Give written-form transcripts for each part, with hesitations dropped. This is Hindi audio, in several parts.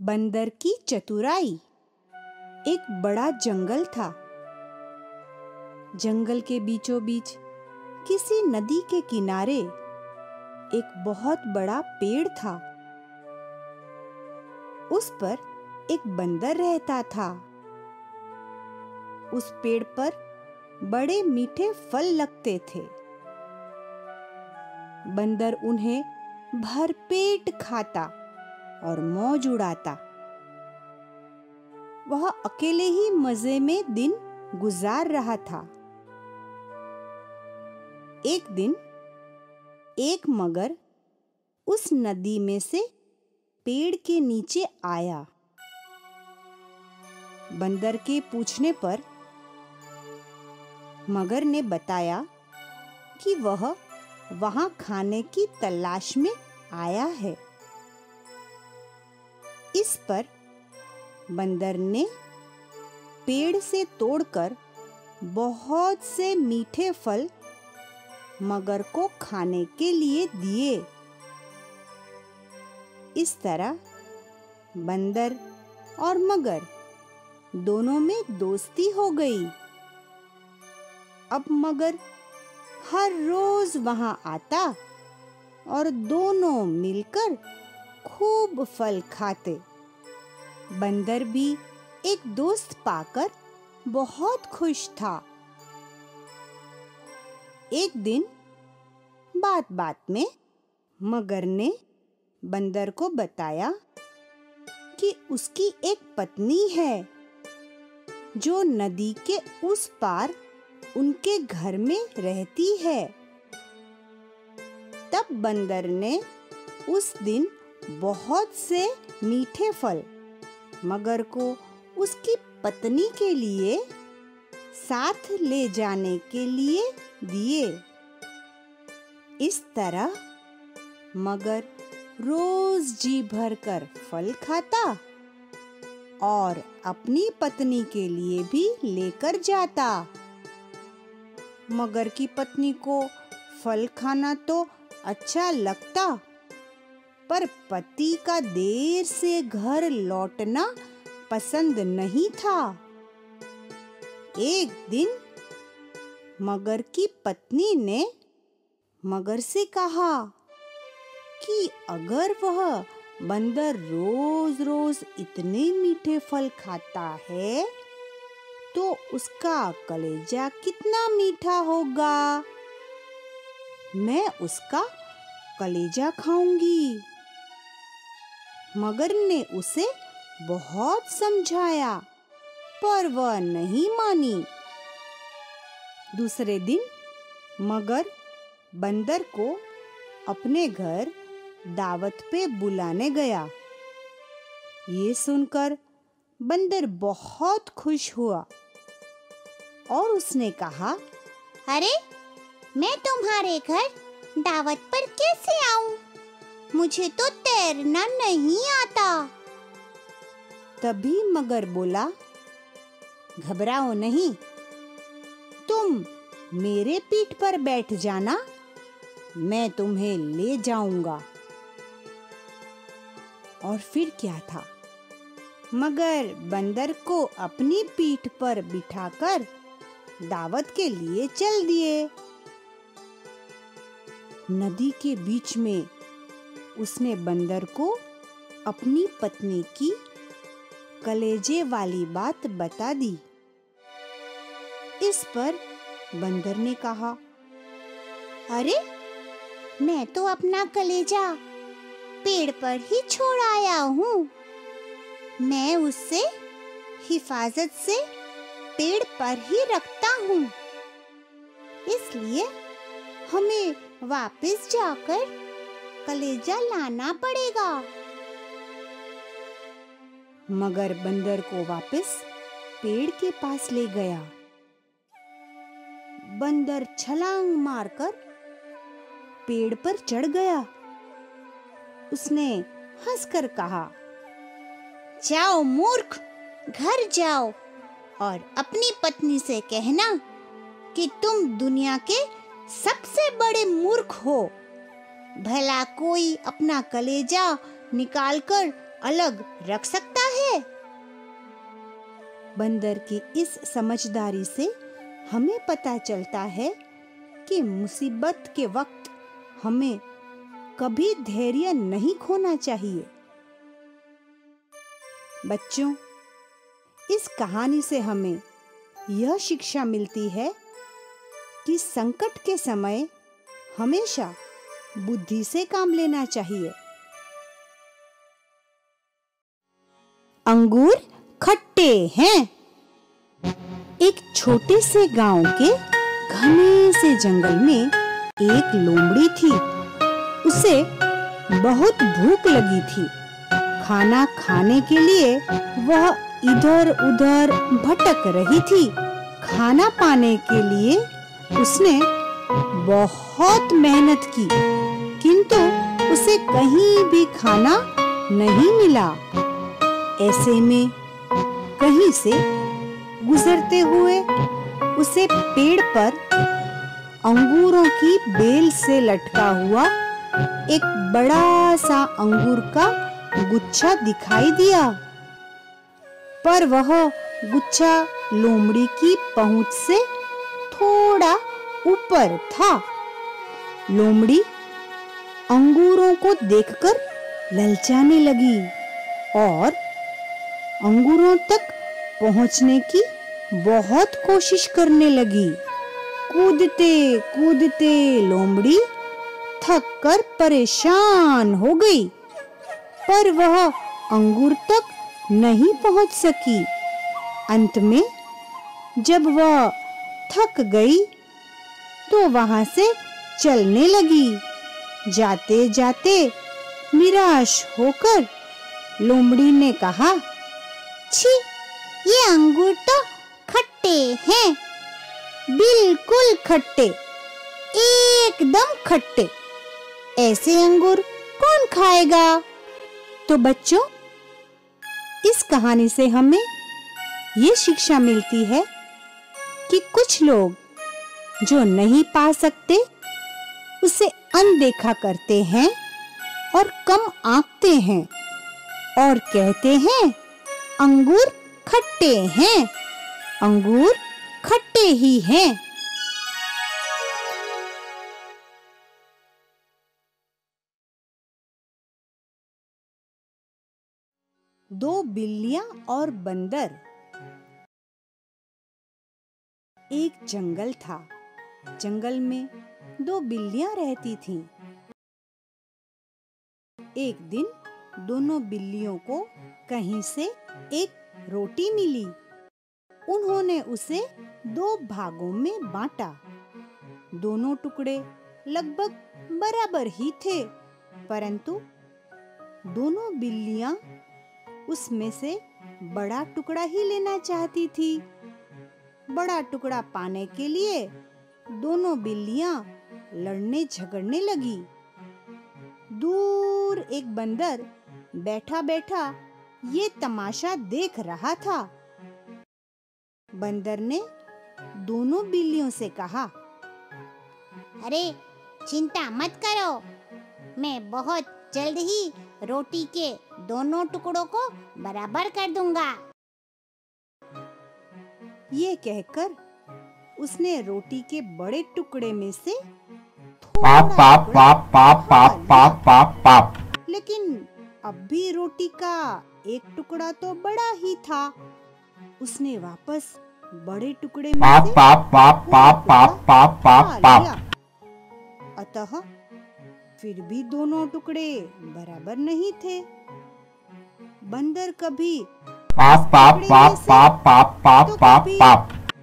बंदर की चतुराई। एक बड़ा जंगल था। जंगल के बीचों बीच किसी नदी के किनारे एक बहुत बड़ा पेड़ था। उस पर एक बंदर रहता था। उस पेड़ पर बड़े मीठे फल लगते थे। बंदर उन्हें भरपेट खाता और मौज उड़ाता। वह अकेले ही मजे में दिन गुजार रहा था। एक दिन एक मगर उस नदी में से पेड़ के नीचे आया। बंदर के पूछने पर मगर ने बताया कि वह वहां खाने की तलाश में आया है। इस पर बंदर ने पेड़ से तोड़कर बहुत से मीठे फल मगर को खाने के लिए दिए। इस तरह बंदर और मगर दोनों में दोस्ती हो गई। अब मगर हर रोज वहां आता और दोनों मिलकर खूब फल खाते। बंदर भी एक दोस्त पाकर बहुत खुश था। एक दिन बात बात में मगर ने बंदर को बताया कि उसकी एक पत्नी है जो नदी के उस पार उनके घर में रहती है। तब बंदर ने उस दिन बहुत से मीठे फल मगर को उसकी पत्नी के लिए साथ ले जाने के लिए दिए। इस तरह मगर रोज जी भरकर फल खाता और अपनी पत्नी के लिए भी लेकर जाता। मगर की पत्नी को फल खाना तो अच्छा लगता, पर पति का देर से घर लौटना पसंद नहीं था। एक दिन मगर की पत्नी ने मगर से कहा कि अगर वह बंदर रोज रोज इतने मीठे फल खाता है तो उसका कलेजा कितना मीठा होगा। मैं उसका कलेजा खाऊंगी। मगर ने उसे बहुत समझाया पर वह नहीं मानी। दूसरे दिन मगर बंदर को अपने घर दावत पे बुलाने गया। ये सुनकर बंदर बहुत खुश हुआ और उसने कहा, अरे मैं तुम्हारे घर दावत पर कैसे आऊं? मुझे तो तैरना नहीं आता। तभी मगर बोला, घबराओ नहीं, तुम मेरे पीठ पर बैठ जाना, मैं तुम्हें ले जाऊंगा। और फिर क्या था, मगर बंदर को अपनी पीठ पर बिठाकर दावत के लिए चल दिए। नदी के बीच में उसने बंदर को अपनी पत्नी की कलेजे वाली बात बता दी। इस पर बंदर ने कहा, अरे मैं तो अपना कलेजा पेड़ पर ही छोड़ आया हूँ। मैं उससे हिफाजत से पेड़ पर ही रखता हूँ, इसलिए हमें वापस जाकर कलेजा लाना पड़ेगा। मगर बंदर को वापस पेड़ के पास ले गया। बंदर छलांग मारकर पेड़ पर चढ़ गया। उसने हंसकर कहा, जाओ मूर्ख, घर जाओ और अपनी पत्नी से कहना कि तुम दुनिया के सबसे बड़े मूर्ख हो। भला कोई अपना कलेजा निकालकर अलग रख सकता है? बंदर की इस समझदारी से हमें पता चलता है कि मुसीबत के वक्त हमें कभी धैर्य नहीं खोना चाहिए। बच्चों, इस कहानी से हमें यह शिक्षा मिलती है कि संकट के समय हमेशा बुद्धि से काम लेना चाहिए। अंगूर खट्टे हैं। एक छोटे से गांव के घने से जंगल में एक लोमड़ी थी। उसे बहुत भूख लगी थी। खाना खाने के लिए वह इधर उधर भटक रही थी। खाना पाने के लिए उसने बहुत मेहनत की, किंतु उसे कहीं भी खाना नहीं मिला। ऐसे में कहीं से गुजरते हुए उसे पेड़ पर अंगूरों की बेल से लटका हुआ एक बड़ा सा अंगूर का गुच्छा दिखाई दिया, पर वह गुच्छा लोमड़ी की पहुंच से थोड़ा ऊपर था। लोमड़ी अंगूरों को देखकर ललचाने लगी और अंगूरों तक पहुंचने की बहुत कोशिश करने लगी। कूदते कूदते लोमड़ी थक कर परेशान हो गई, पर वह अंगूर तक नहीं पहुंच सकी। अंत में जब वह थक गई तो वहां से चलने लगी। जाते जाते निराश होकर लोमड़ी ने कहा, छी, ये अंगूर तो खट्टे हैं, बिल्कुल खट्टे, एकदम खट्टे। ऐसे अंगूर कौन खाएगा? तो बच्चों, इस कहानी से हमें ये शिक्षा मिलती है कि कुछ लोग जो नहीं पा सकते उसे अनदेखा करते हैं और कम आंकते हैं और कहते हैं अंगूर खट्टे हैं। अंगूर खट्टे ही हैं। दो बिल्लियां और बंदर। एक जंगल था। जंगल में दो बिल्लियां रहती थीं। एक दिन दोनों बिल्लियों को कहीं से एक रोटी मिली। उन्होंने उसे दो भागों में बांटा। दोनों टुकड़े लगभग बराबर ही थे, परंतु दोनों बिल्लियां उसमें से बड़ा टुकड़ा ही लेना चाहती थी। बड़ा टुकड़ा पाने के लिए दोनों बिल्लियां लड़ने झगड़ने लगी। दूर एक बंदर बैठा बैठा ये तमाशा देख रहा था। बंदर ने दोनों बिल्लियों से कहा, अरे चिंता मत करो, मैं बहुत जल्द ही रोटी के दोनों टुकड़ों को बराबर कर दूंगा। ये कहकर उसने रोटी के बड़े टुकड़े में से थोड़ा टुकड़ा, लेकिन अब भी रोटी का एक टुकड़ा तो बड़ा ही था। उसने वापस बड़े टुकड़े में से लिया। अतः फिर भी दोनों टुकड़े बराबर नहीं थे। बंदर कभी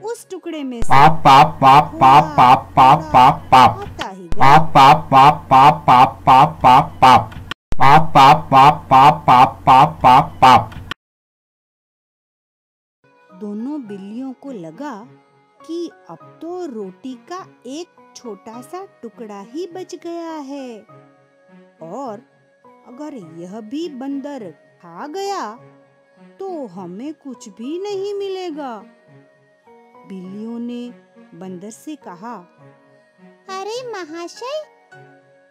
उस टुकड़े में से आता ही गया। दोनों बिल्लियों को लगा कि अब तो रोटी का एक छोटा सा टुकड़ा ही बच गया है और अगर यह भी बंदर खा गया तो हमें कुछ भी नहीं मिलेगा। बिल्लियों ने बंदर से कहा, अरे महाशय,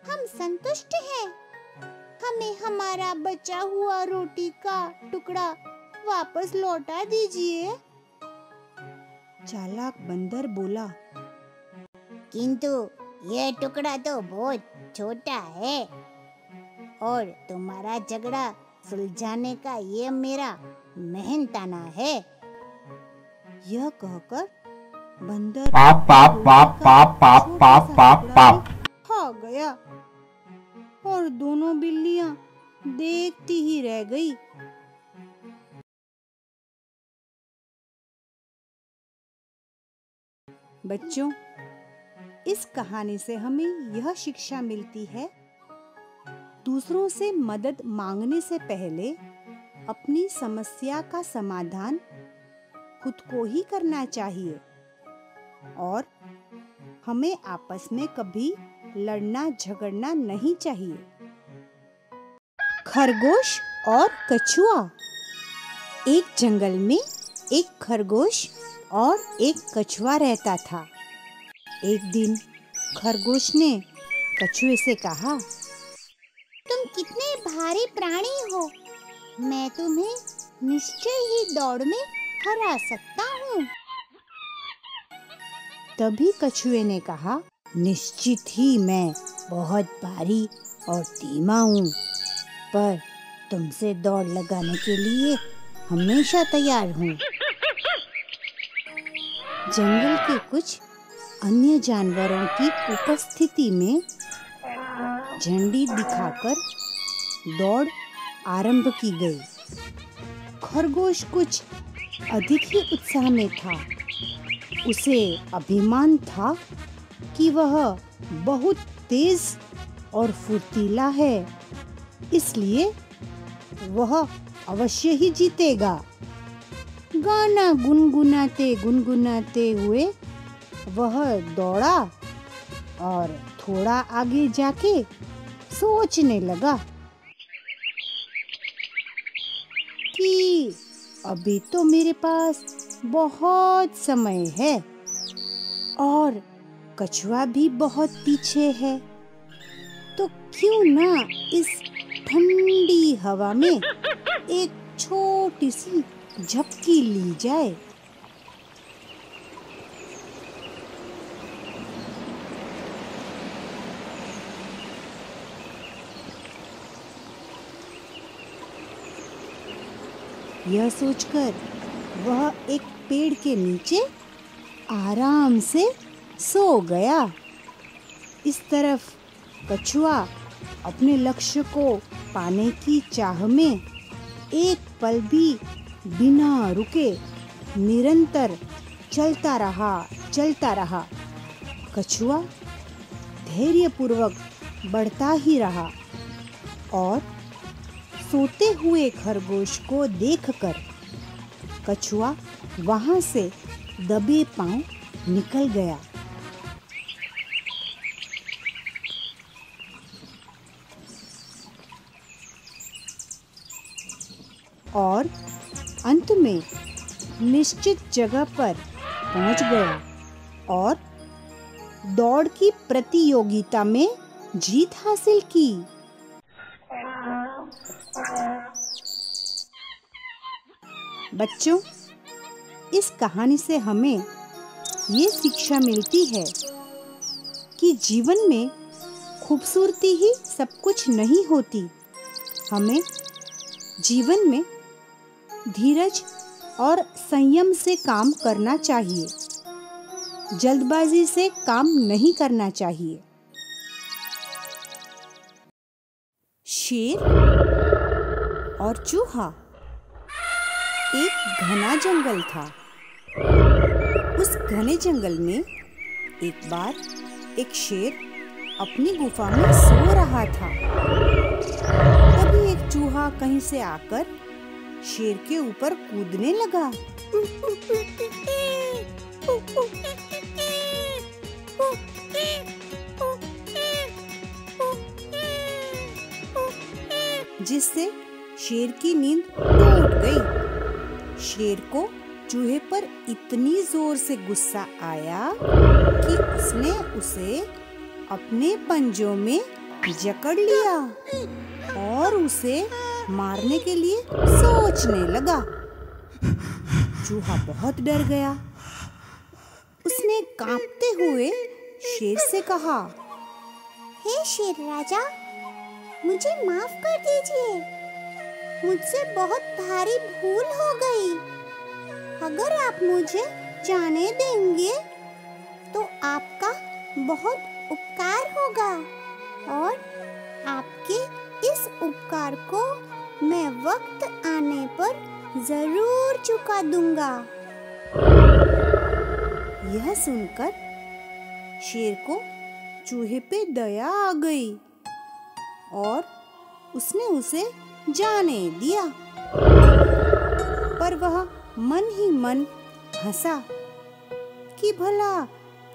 हम संतुष्ट हैं। हमें हमारा बचा हुआ रोटी का टुकड़ा वापस लौटा दीजिए। चालाक बंदर बोला, किंतु यह टुकड़ा तो बहुत छोटा है और तुम्हारा झगड़ा सुलझाने का ये मेरा मेहनताना है। यह कहकर बंदर पाप पाप पाप पाप पाप पाप पाप पाप खा गया और दोनों बिल्लियां देखती ही रह गई। बच्चों, इस कहानी से हमें यह शिक्षा मिलती है, दूसरों से मदद मांगने से पहले अपनी समस्या का समाधान खुद को ही करना चाहिए और हमें आपस में कभी लड़ना झगड़ना नहीं चाहिए। खरगोश और कछुआ। एक जंगल में एक खरगोश और एक कछुआ रहता था। एक दिन खरगोश ने कछुए से कहा, तुम कितने भारी प्राणी हो, मैं तुम्हें निश्चय ही दौड़ में हरा सकता हूँ। तभी कछुए ने कहा, निश्चित ही मैं बहुत भारी और धीमा हूँ, पर तुमसे दौड़ लगाने के लिए हमेशा तैयार हूँ। जंगल के कुछ अन्य जानवरों की उपस्थिति में झंडी दिखाकर दौड़ आरंभ की गई। खरगोश कुछ अधिक ही उत्साह में था। उसे अभिमान था कि वह बहुत तेज और फुर्तीला है, इसलिए वह अवश्य ही जीतेगा। गाना गुनगुनाते गुनगुनाते हुए वह दौड़ा और थोड़ा आगे जाके सोचने लगा कि अभी तो मेरे पास बहुत समय है और कछुआ भी बहुत पीछे है, तो क्यों ना इस ठंडी हवा में एक छोटी सी झपकी ली जाए। यह सोचकर वह एक पेड़ के नीचे आराम से सो गया। इस तरफ कछुआ अपने लक्ष्य को पाने की चाह में एक पल भी बिना रुके निरंतर चलता रहा। कछुआ धैर्यपूर्वक बढ़ता ही रहा और सोते हुए खरगोश को देखकर कछुआ वहां से दबे पांव निकल गया। और अंत में निश्चित जगह पर पहुंच गया और दौड़ की प्रतियोगिता में जीत हासिल की। बच्चों, इस कहानी से हमें ये शिक्षा मिलती है कि जीवन में खूबसूरती ही सब कुछ नहीं होती। हमें जीवन में धीरज और संयम से काम करना चाहिए, जल्दबाजी से काम नहीं करना चाहिए। शेर और चूहा। एक घना जंगल था। उस घने जंगल में एक बार एक शेर अपनी गुफा में सो रहा था। तभी एक चूहा कहीं से आकर शेर के ऊपर कूदने लगा। जिससे शेर की नींद टूट गई। शेर को चूहे पर इतनी जोर से गुस्सा आया कि उसने उसे अपने पंजों में जकड़ लिया। और उसे मारने के लिए सोचने लगा। चूहा बहुत डर गया। उसने कांपते हुए शेर से कहा, हे शेर राजा, मुझे माफ कर दीजिए। मुझसे बहुत भारी भूल हो गई। अगर आप मुझे जाने देंगे तो आपका बहुत उपकार होगा और आपके इस उपकार को मैं वक्त आने पर जरूर चुका दूंगा। यह सुनकर शेर को चूहे पे दया आ गई और उसने उसे जाने दिया। पर वह मन ही मन हंसा कि भला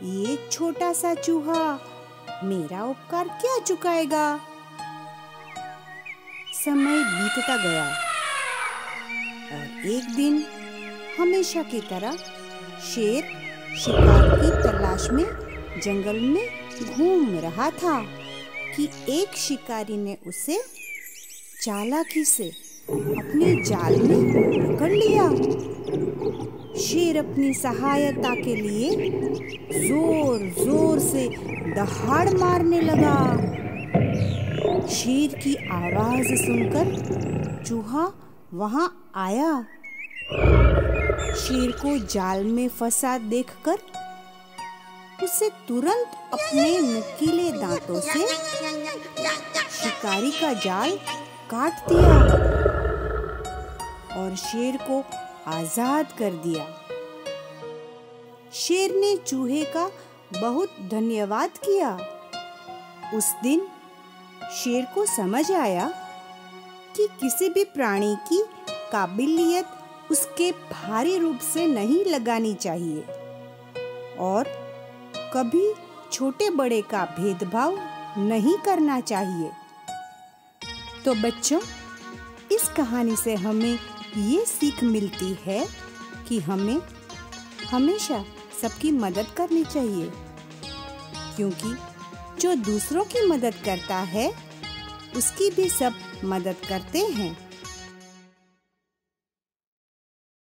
ये छोटा सा चूहा मेरा उपकार क्या चुकाएगा। समय बीतता गया और एक दिन हमेशा की तरह शेर शिकार की तलाश में जंगल में घूम रहा था कि एक शिकारी ने उसे चालाकी से अपने जाल में पकड़ लिया। शेर अपनी सहायता के लिए जोर जोर से दहाड़ मारने लगा। शेर की आवाज सुनकर चूहा वहां आया। शेर को जाल में फंसा देखकर उसे तुरंत अपने नुकीले दांतों से शिकारी का जाल काट दिया और शेर को आजाद कर दिया। शेर ने चूहे का बहुत धन्यवाद किया। उस दिन शेर को समझ आया कि किसी भी प्राणी की काबिलियत उसके भारी रूप से नहीं लगानी चाहिए और कभी छोटे बड़े का भेदभाव नहीं करना चाहिए। तो बच्चों, इस कहानी से हमें ये सीख मिलती है कि हमें हमेशा सबकी मदद करनी चाहिए, क्योंकि जो दूसरों की मदद करता है उसकी भी सब मदद करते हैं।